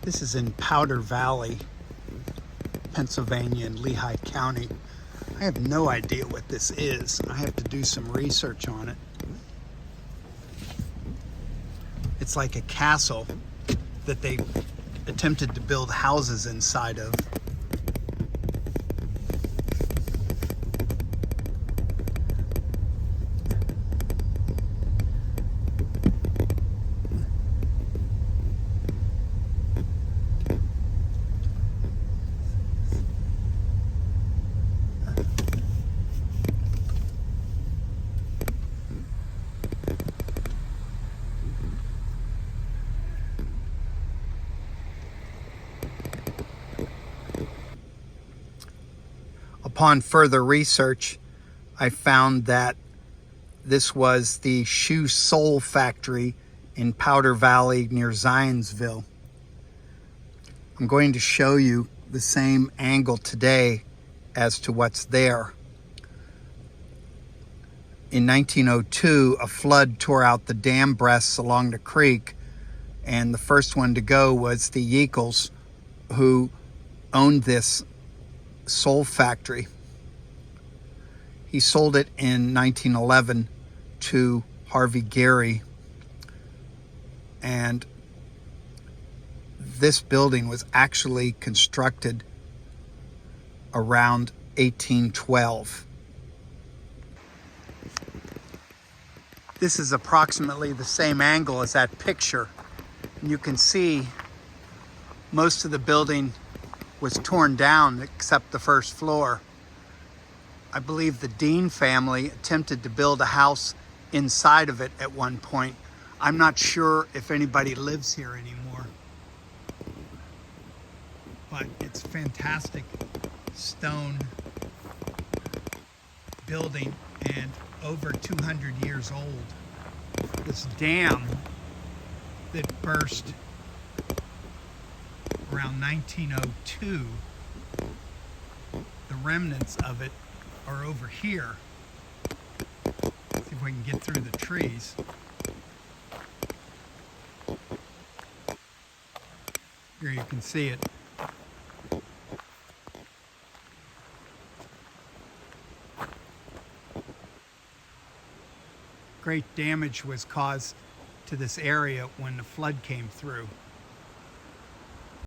This is in Powder Valley, Pennsylvania, in Lehigh County. I have no idea what this is. I have to do some research on it. It's like a castle that they attempted to build houses inside of. Upon further research, I found that this was the shoe sole factory in Powder Valley near Zionsville. I'm going to show you the same angle today as to what's there. In 1902, a flood tore out the dam breasts along the creek, and the first one to go was the Yeakels, who owned this sole factory. He sold it in 1911 to Harvey Gary, and this building was actually constructed around 1812. This is approximately the same angle as that picture. And you can see most of the building was torn down except the first floor. I believe the Dean family attempted to build a house inside of it at one point. I'm not sure if anybody lives here anymore, but it's a fantastic stone building and over 200 years old. This dam that burst around 1902, the remnants of it are over here. See if we can get through the trees. Here you can see it. Great damage was caused to this area when the flood came through.